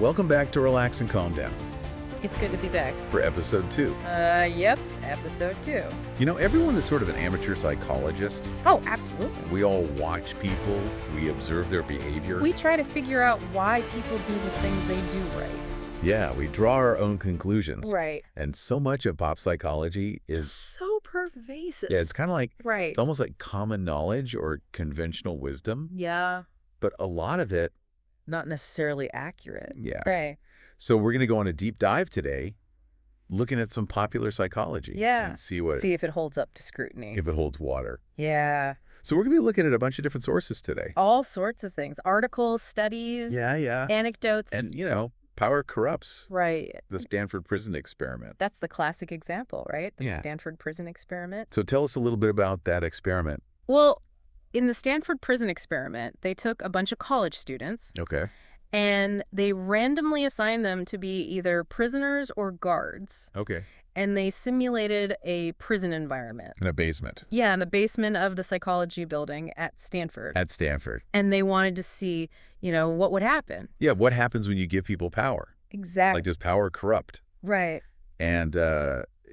Welcome back to Relax and Calm Down It's good to be back. for episode 2. Yep, episode 2. You know, everyone is sort of an amateur psychologist. Oh, absolutely. We all watch people, we observe their behavior. We try to figure out why people do the things they do right. Yeah, we draw our own conclusions. Right. And so much of pop psychology is, So pervasive. yeah, it's kind of like, Right. it's almost like common knowledge or conventional wisdom. Yeah. But a lot of it, Not necessarily accurate. yeah. Right. So we're going to go on a deep dive today, looking at some popular psychology. Yeah. And see what, See if it holds up to scrutiny. if it holds water. Yeah. So we're going to be looking at a bunch of different sources today. All sorts of things. Articles, studies. Yeah. Anecdotes. And, you know, power corrupts. Right. The Stanford prison experiment. That's the classic example, right? The Yeah. Stanford prison experiment. So tell us a little bit about that experiment. Well, in the Stanford prison experiment, they took a bunch of college students Okay. and they randomly assigned them to be either prisoners or guards. Okay. And they simulated a prison environment. In a basement. Yeah, in the basement of the psychology building at Stanford. At Stanford. And they wanted to see, what would happen. Yeah, what happens when you give people power? Exactly. Like, does power corrupt? Right. And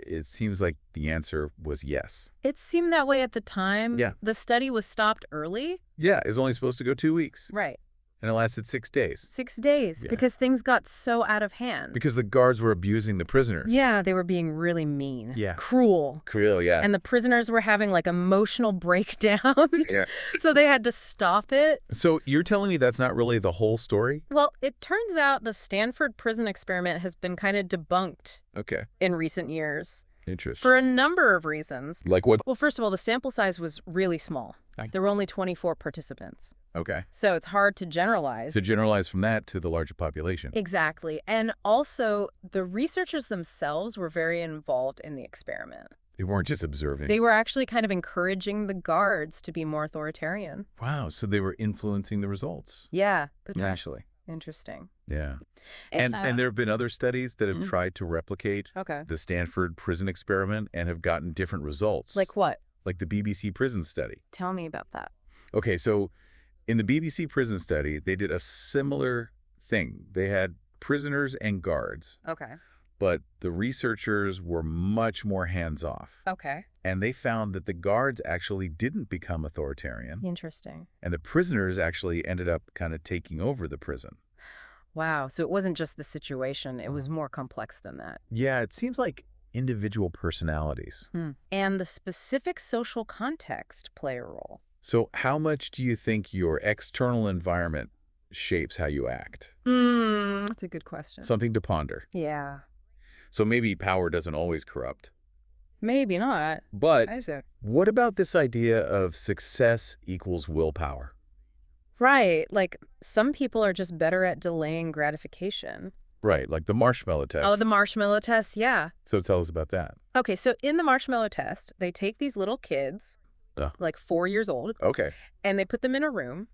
it seems like the answer was yes. It seemed that way at the time. Yeah. The study was stopped early. Yeah, it was only supposed to go 2 weeks. Right. And it lasted 6 days. 6 days. Yeah. Because things got so out of hand. Because the guards were abusing the prisoners. Yeah, they were being really mean. Yeah. Cruel. Cruel, yeah. And the prisoners were having like emotional breakdowns. Yeah. So they had to stop it. So you're telling me that's not really the whole story? Well, it turns out the Stanford prison experiment has been kind of debunked Okay. in recent years Interesting. for a number of reasons. Like what? Well, first of all, the sample size was really small. There were only 24 participants. Okay. So it's hard to generalize. So generalize from that to the larger population. Exactly. And also, the researchers themselves were very involved in the experiment. They weren't just observing. They were actually kind of encouraging the guards to be more authoritarian. Wow, so they were influencing the results. Yeah. Actually. Interesting. Yeah. And there have been other studies that have tried to replicate Okay. the Stanford prison experiment and have gotten different results. Like what? Like the BBC prison study. Tell me about that. Okay, so in the BBC prison study, they did a similar thing. They had prisoners and guards, Okay. but the researchers were much more hands-off. Okay. And they found that the guards actually didn't become authoritarian, Interesting. and the prisoners actually ended up kind of taking over the prison. Wow. So it wasn't just the situation. It was more complex than that. Yeah, it seems like individual personalities. And the specific social context play a role. So how much do you think your external environment shapes how you act? That's a good question. Something to ponder. Yeah. So maybe power doesn't always corrupt. Maybe not. But I see. what about this idea of success equals willpower? Right. Like some people are just better at delaying gratification. Right, like the marshmallow test. Oh, the marshmallow test. Yeah. So tell us about that. Okay. So in the marshmallow test, they take these little kids, like 4 years old, Okay. and they put them in a room.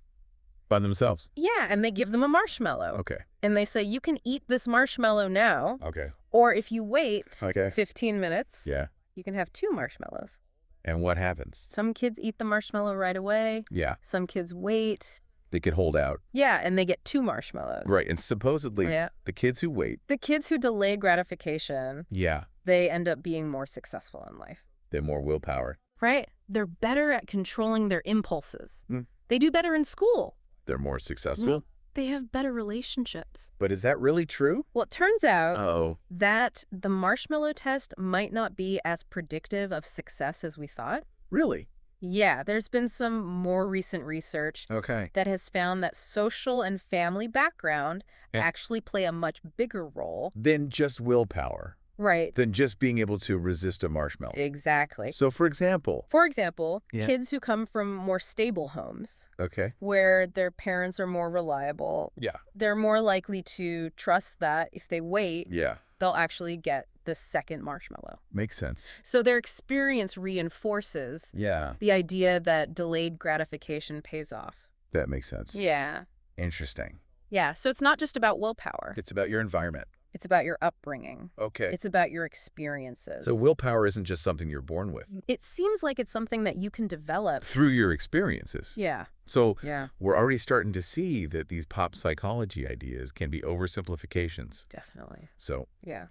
By themselves. Yeah. And they give them a marshmallow. Okay. And they say, you can eat this marshmallow now, Okay. or if you wait Okay. 15 minutes, Yeah. you can have 2 marshmallows. And what happens? Some kids eat the marshmallow right away. Yeah. Some kids wait. They could hold out. Yeah, and they get 2 marshmallows. Right. And supposedly Yeah. the kids who wait, The kids who delay gratification, yeah, they end up being more successful in life. they're more willpower. Right? They're better at controlling their impulses. Mm. They do better in school. They're more successful. They have better relationships. But is that really true? Well, it turns out Uh-oh. that the marshmallow test might not be as predictive of success as we thought. Really? Yeah, there's been some more recent research Okay. that has found that social and family background Yeah. actually play a much bigger role. Then just willpower. Right. Than just being able to resist a marshmallow. Exactly. So for example. For example, Yeah. kids who come from more stable homes Okay. where their parents are more reliable, Yeah. they're more likely to trust that if they wait, Yeah. they'll actually get the second marshmallow. Makes sense. So their experience reinforces Yeah. the idea that delayed gratification pays off. That makes sense. Yeah. Interesting. Yeah. So it's not just about willpower. It's about your environment. It's about your upbringing. Okay. It's about your experiences. So willpower isn't just something you're born with. It seems like it's something that you can develop. Through your experiences. Yeah. So Yeah, we're already starting to see that these pop psychology ideas can be oversimplifications. definitely. So Yeah.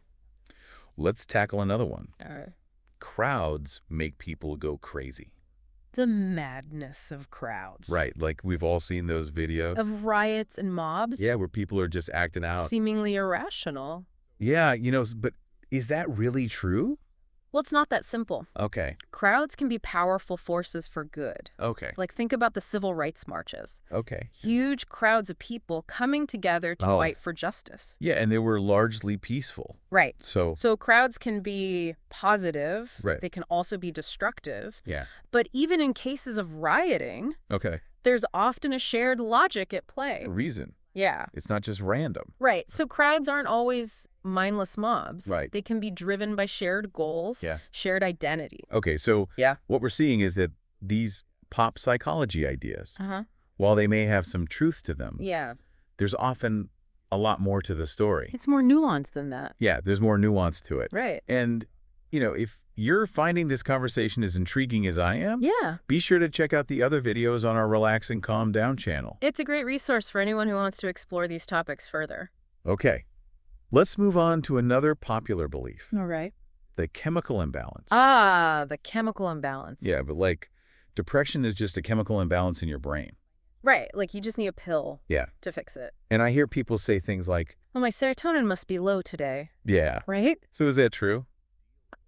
let's tackle another one. All right. Crowds make people go crazy. The madness of crowds. Right, like we've all seen those videos. Of riots and mobs. Yeah, where people are just acting out. Seemingly irrational. Yeah, but is that really true? Well, it's not that simple. Okay, Crowds can be powerful forces for good. okay, Like, think about the civil rights marches. okay. Huge crowds of people coming together to Oh. fight for justice. Yeah, and they were largely peaceful. Right. So, So crowds can be positive. Right. They can also be destructive. yeah, But even in cases of rioting, okay. there's often a shared logic at play. A reason. Yeah. It's not just random. Right. So crowds aren't always mindless mobs. Right. They can be driven by shared goals, Yeah. shared identity. Okay, so Yeah. what we're seeing is that these pop psychology ideas, Uh-huh. while they may have some truth to them, Yeah. there's often a lot more to the story. It's more nuanced than that. Yeah, there's more nuance to it. Right. And, if you're finding this conversation as intriguing as I am, Yeah. be sure to check out the other videos on our Relax and Calm Down channel. It's a great resource for anyone who wants to explore these topics further. Okay, let's move on to another popular belief, All right. the chemical imbalance. Ah, the chemical imbalance. Yeah, but depression is just a chemical imbalance in your brain. Right. Like you just need a pill Yeah. to fix it. And I hear people say things like, Well, my serotonin must be low today. yeah. Right? So is that true?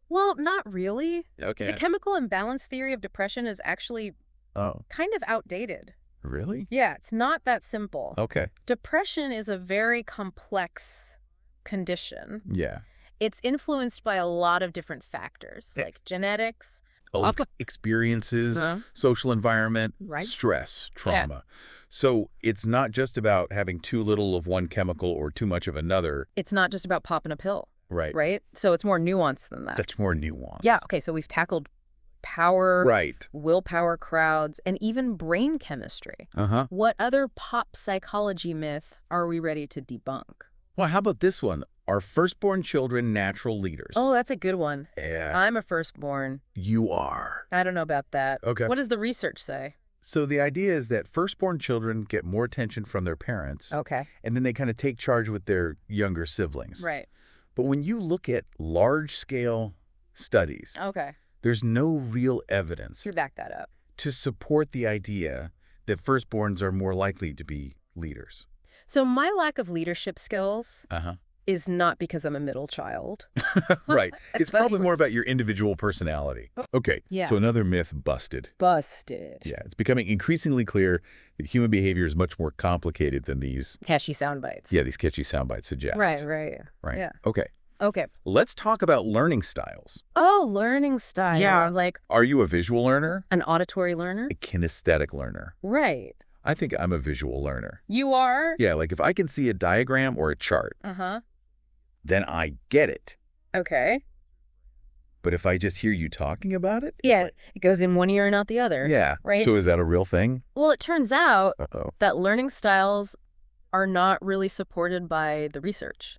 Well, not really. Okay. The chemical imbalance theory of depression is actually Oh, kind of outdated. really? Yeah, it's not that simple. Okay. Depression is a very complex condition. Yeah. It's influenced by a lot of different factors, Yeah. like genetics. Experiences, Uh-huh. social environment, Right. stress, trauma. So it's not just about having too little of one chemical or too much of another. It's not just about popping a pill, Right. right? So it's more nuanced than that. That's more nuanced. Yeah, okay, so we've tackled power, Right. willpower crowds, and even brain chemistry. Uh-huh. What other pop psychology myth are we ready to debunk? Well, how about this one? Are firstborn children natural leaders? Oh, that's a good one. Yeah. I'm a firstborn. You are. I don't know about that. Okay. What does the research say? So the idea is that firstborn children get more attention from their parents, Okay. and then they kind of take charge with their younger siblings. Right. But when you look at large-scale studies, Okay. there's no real evidence To back that up. to support the idea that firstborns are more likely to be leaders. So my lack of leadership skills Uh-huh. is not because I'm a middle child. Right. That's It's probably funny. more about your individual personality. Okay. Yeah. So another myth busted. Busted. Yeah. It's becoming increasingly clear that human behavior is much more complicated than these Catchy sound bites. catchy sound bites suggest. Right, right. Right. Yeah. Okay. Okay. Let's talk about learning styles. Oh, learning style. Yeah. I was like, Are you a visual learner? an auditory learner? A kinesthetic learner? Right. I think I'm a visual learner. You are? Yeah, like if I can see a diagram or a chart, Uh-huh. then I get it. Okay. But if I just hear you talking about it, it's Yeah, like, it goes in one ear and out the other. yeah. Right? So is that a real thing? Well, it turns out Uh-oh. that learning styles are not really supported by the research.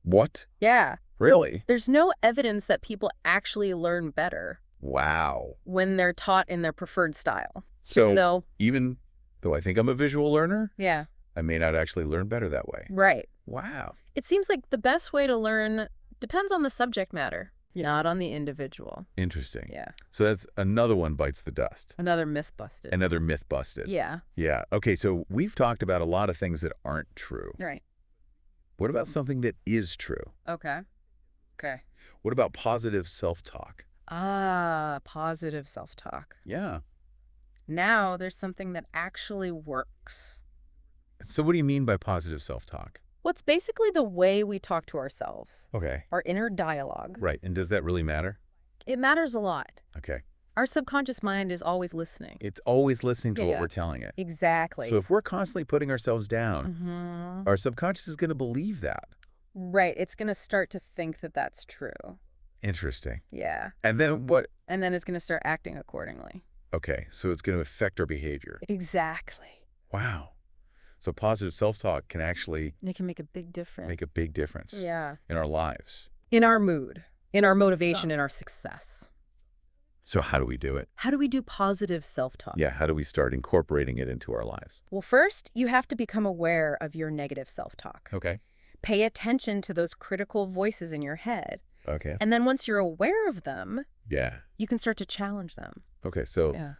What? Yeah. Really? There's no evidence that people actually learn better Wow. when they're taught in their preferred style. So even though I think I'm a visual learner, Yeah, I may not actually learn better that way. right. Wow. It seems like the best way to learn depends on the subject matter, not on the individual. Interesting. Yeah. So that's another one bites the dust. Another myth busted. Another myth busted. Yeah. Yeah. Okay, so we've talked about a lot of things that aren't true. Right. What about something that is true? Okay. Okay. What about positive self-talk? Ah, positive self-talk. Yeah. Now there's something that actually works. So what do you mean by positive self-talk? What's basically the way we talk to ourselves, Okay. our inner dialogue. Right. And does that really matter? It matters a lot. Okay. Our subconscious mind is always listening. It's always listening to what Yeah. we're telling it. Exactly. So if we're constantly putting ourselves down, Mhm. our subconscious is going to believe that. Right. It's going to start to think that that's true. Interesting. Yeah. And then what? And then it's going to start acting accordingly. Okay. So it's going to affect our behavior. Exactly. Wow. So positive self-talk can actually It can make a big difference. make a big difference Yeah. in our lives. In our mood, in our motivation, in our success. So how do we do it? How do we do positive self-talk? Yeah, how do we start incorporating it into our lives? Well, first, you have to become aware of your negative self-talk. Okay. Pay attention to those critical voices in your head. Okay. And then once you're aware of them, Yeah. you can start to challenge them. Okay, so Yeah.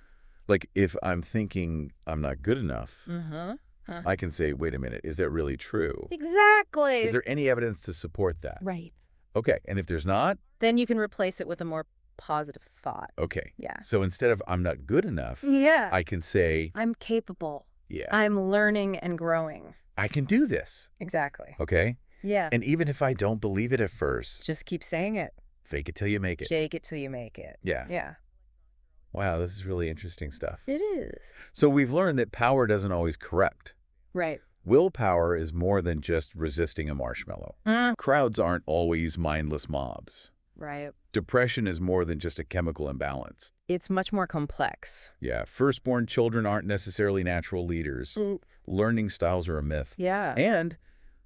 like if I'm thinking I'm not good enough, Uh-huh. I can say, wait a minute, is that really true? Exactly. Is there any evidence to support that? Right. Okay, and if there's not, Then you can replace it with a more positive thought. okay. Yeah. So instead of I'm not good enough, Yeah. I can say, I'm capable. yeah, I'm learning and growing. I can do this. Exactly. Okay? Yeah. And even if I don't believe it at first, Just keep saying it. fake it till you make it. Shake it till you make it. Yeah. Yeah. Wow, this is really interesting stuff. It is. So we've learned that power doesn't always correct. Right. Willpower is more than just resisting a marshmallow. Crowds aren't always mindless mobs. Right. Depression is more than just a chemical imbalance. It's much more complex. Yeah, firstborn children aren't necessarily natural leaders. Learning styles are a myth. Yeah. And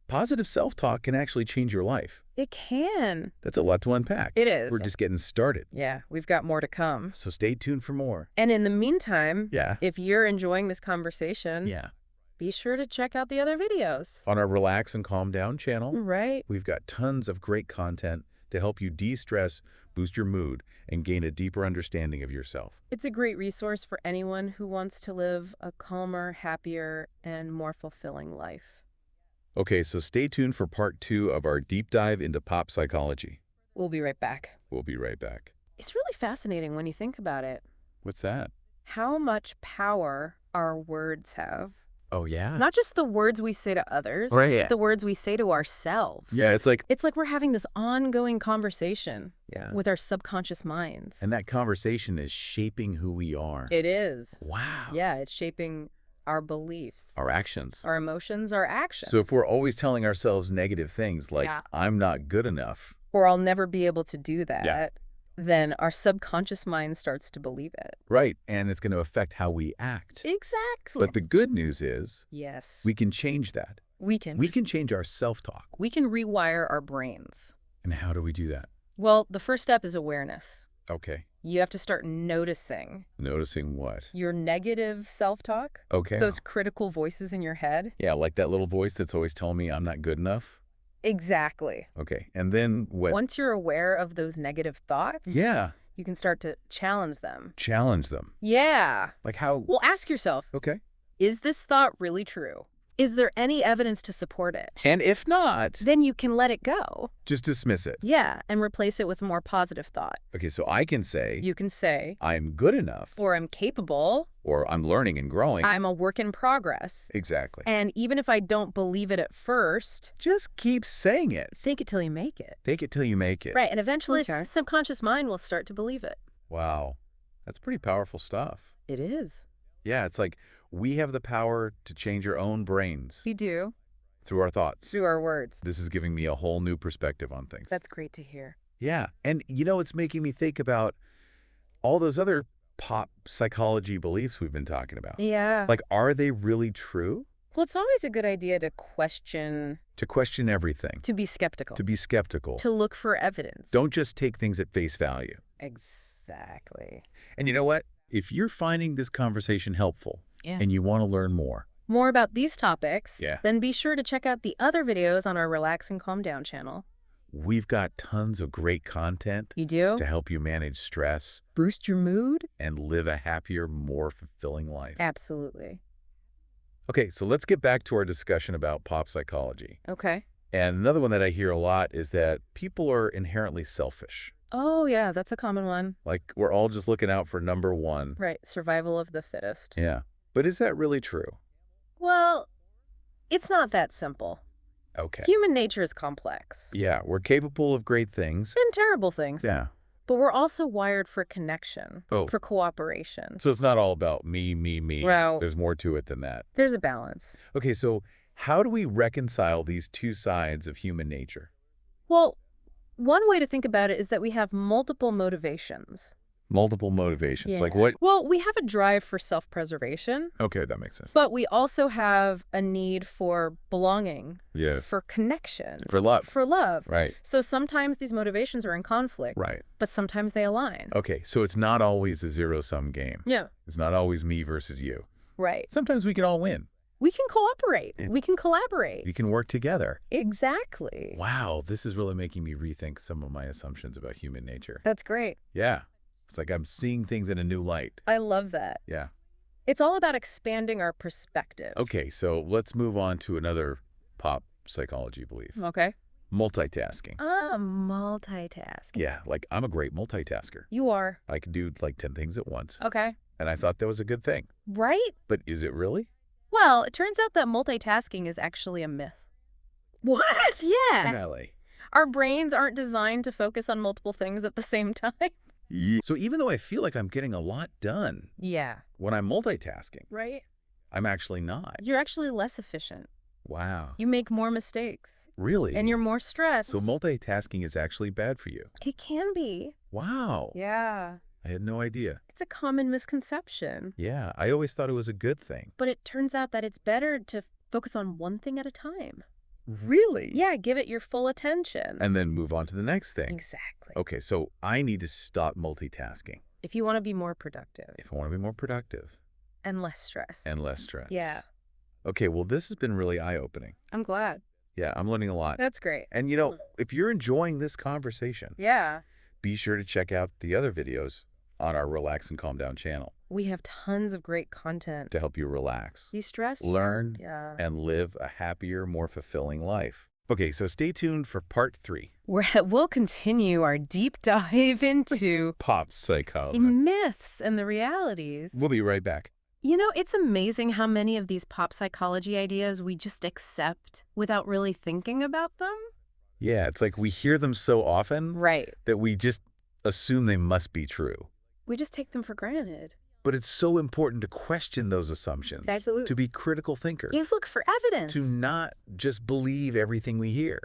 positive self-talk can actually change your life. It can. That's a lot to unpack. It is. We're just getting started. Yeah. We've got more to come. So stay tuned for more. And in the meantime, Yeah. if you're enjoying this conversation, Yeah. be sure to check out the other videos. On our Relax and Calm Down channel, Right. we've got tons of great content to help you de-stress, boost your mood, and gain a deeper understanding of yourself. It's a great resource for anyone who wants to live a calmer, happier, and more fulfilling life. Okay, so stay tuned for part 2 of our deep dive into pop psychology. We'll be right back. We'll be right back. It's really fascinating when you think about it. What's that? How much power our words have. Oh, yeah? Not just the words we say to others, Right, yeah. but the words we say to ourselves. Yeah, it's like... It's like we're having this ongoing conversation Yeah. with our subconscious minds. And that conversation is shaping who we are. It is. Wow. Yeah, it's shaping our beliefs, Our actions. our emotions, our actions. So if we're always telling ourselves negative things like, Yeah. I'm not good enough. Or I'll never be able to do that, then our subconscious mind starts to believe it. Right. And it's going to affect how we act. Exactly. But the good news is Yes. we can change that. We can. We can change our self-talk. We can rewire our brains. And how do we do that? Well, the first step is awareness. Okay. You have to start noticing Noticing what? your negative self-talk, Okay. those critical voices in your head. Yeah, like that little voice that's always telling me I'm not good enough. Exactly. Okay. And then what? Once you're aware of those negative thoughts, Yeah. you can start to challenge them. Challenge them. Yeah. Like how? Well, ask yourself, Okay. is this thought really true? Is there any evidence to support it? And if not, Then you can let it go. just dismiss it. Yeah, and replace it with a more positive thought. Okay, so I can say You can say, I'm good enough, or I'm capable, or I'm learning and growing. I'm a work in progress. Exactly. And even if I don't believe it at first, Just keep saying it. think it till you make it. Take it till you make it. Right, and eventually Okay. the subconscious mind will start to believe it. Wow. That's pretty powerful stuff. It is. Yeah, it's like we have the power to change our own brains We do. through our thoughts. Through our words. This is giving me a whole new perspective on things. That's great to hear. Yeah. And you know, it's making me think about all those other pop psychology beliefs we've been talking about. Yeah. Like, are they really true? Well, it's always a good idea to question, To question everything, to be skeptical, to be skeptical. to look for evidence. Don't just take things at face value. Exactly. And you know what? If you're finding this conversation helpful Yeah. and you want to learn more, More about these topics, Yeah. then be sure to check out the other videos on our Relax and Calm Down channel. we've got tons of great content You do? to help you manage stress Boost your mood? and live a happier, more fulfilling life. Absolutely. Okay, so let's get back to our discussion about pop psychology. Okay. And another one that I hear a lot is that people are inherently selfish. Oh, yeah, that's a common one. Like, we're all just looking out for number one. Right, survival of the fittest. Yeah. But is that really true? Well, it's not that simple. Okay. Human nature is complex. Yeah, we're capable of great things. And terrible things. Yeah. But we're also wired for connection, Oh. for cooperation. So it's not all about me, me, me. Well- There's more to it than that. There's a balance. Okay, so how do we reconcile these two sides of human nature? Well, one way to think about it is that we have multiple motivations. Multiple motivations. Like Yeah. what? Well, we have a drive for self-preservation, Okay, that makes sense. but we also have a need for belonging, Yeah. for connection, For love. for love. Right. So sometimes these motivations are in conflict, Right. but sometimes they align. Okay, so it's not always a zero-sum game. Yeah. It's not always me versus you. Right. Sometimes we can all win. We can cooperate. Yeah. We can collaborate. We can work together. Exactly. Wow, this is really making me rethink some of my assumptions about human nature. That's great. Yeah. It's like I'm seeing things in a new light. I love that. Yeah. It's all about expanding our perspective. Okay, so let's move on to another pop psychology belief. Okay. Multitasking. Multitasking. Yeah, like I'm a great multitasker. You are. I can do like 10 things at once. Okay. And I thought that was a good thing. Right? But is it really? Well, it turns out that multitasking is actually a myth. What? Yeah. Really? Our brains aren't designed to focus on multiple things at the same time. Yeah. So even though I feel like I'm getting a lot done Yeah. when I'm multitasking, Right? I'm actually not. You're actually less efficient. Wow. You make more mistakes. Really? And you're more stressed. So multitasking is actually bad for you. It can be. Wow. Yeah. I had no idea. It's a common misconception. Yeah, I always thought it was a good thing. But it turns out that it's better to focus on one thing at a time. Really? Yeah, give it your full attention. And then move on to the next thing. Exactly. Okay, so I need to stop multitasking If you want to be more productive if I want to be more productive and less stressed. and less stress. Yeah. Okay, well, this has been really eye-opening. I'm glad. Yeah, I'm learning a lot. That's great. And, you know, if you're enjoying this conversation, Yeah. be sure to check out the other videos on our Relax and Calm Down channel We have tons of great content. to help you relax, You stressed? learn, Yeah. and live a happier, more fulfilling life. Okay, so stay tuned for part 3. We'll continue our deep dive into Pop psychology. myths and the realities. We'll be right back. You know, it's amazing how many of these pop psychology ideas we just accept without really thinking about them. Yeah, it's like we hear them so often Right. that we just assume they must be true. We just take them for granted. But it's so important to question those assumptions. Absolutely. To be critical thinkers. Yes, look for evidence. To not just believe everything we hear.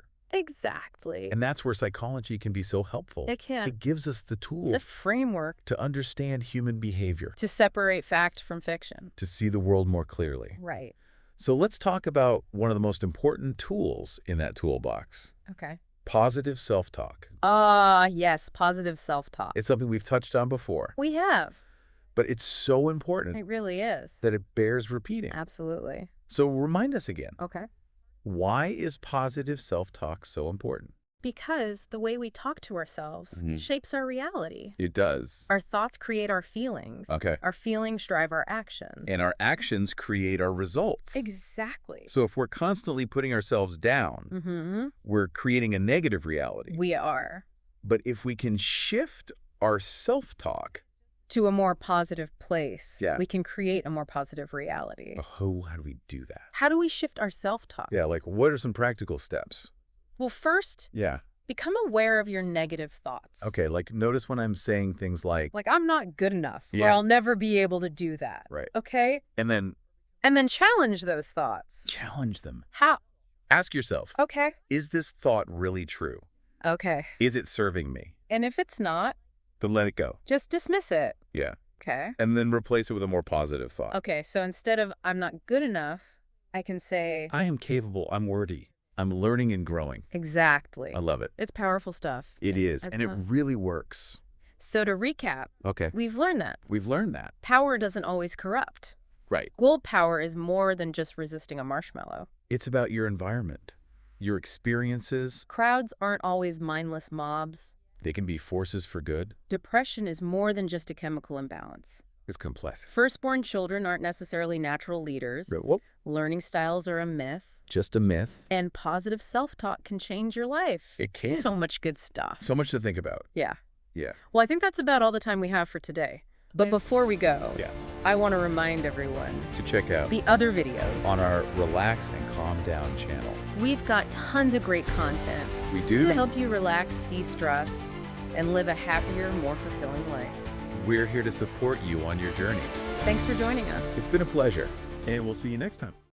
Exactly. And that's where psychology can be so helpful. It can. It gives us the tools The framework to understand human behavior, to separate fact from fiction. to see the world more clearly. Right. So let's talk about one of the most important tools in that toolbox. Okay. Positive self-talk. Yes, positive self-talk. It's something we've touched on before, We have. but it's so important It really is. that it bears repeating. Absolutely. So remind us again, Okay. why is positive self-talk so important? Because the way we talk to ourselves shapes our reality. It does. Our thoughts create our feelings. Okay. Our feelings drive our actions. And our actions create our results. Exactly. So if we're constantly putting ourselves down, Mm-hmm. we're creating a negative reality. We are. But if we can shift our self-talk, To a more positive place. Yeah. We can create a more positive reality. oh, how do we do that? How do we shift our self-talk? Yeah, like what are some practical steps? Well, first, Yeah. become aware of your negative thoughts. Okay, like notice when I'm saying things like, Like, I'm not good enough, or Yeah. I'll never be able to do that. right. Okay? And then And then challenge those thoughts. challenge them. How? Ask yourself, Okay. is this thought really true? Okay. Is it serving me? And if it's not, Then let it go. just dismiss it. Yeah. Okay. And then replace it with a more positive thought. Okay, so instead of I'm not good enough, I can say I am capable. I'm worthy. I'm learning and growing. exactly. I love it. It's powerful stuff. It is. It's And it not- really works. So to recap, Okay. we've learned that We've learned that. power doesn't always corrupt. Right. Willpower is more than just resisting a marshmallow. It's about your environment, your experiences. Crowds aren't always mindless mobs. They can be forces for good. Depression is more than just a chemical imbalance. It's complex. Firstborn children aren't necessarily natural leaders. Whoop. Learning styles are a myth. Just a myth. And positive self-talk can change your life. It can. So much good stuff. So much to think about. Yeah. Yeah. Well, I think that's about all the time we have for today. But before we go, Yes. I want to remind everyone To check out the other videos. on our Relax and Calm Down channel. We've got tons of great content We to do. help you relax, de-stress, and live a happier, more fulfilling life. We're here to support you on your journey. Thanks for joining us. It's been a pleasure, and we'll see you next time.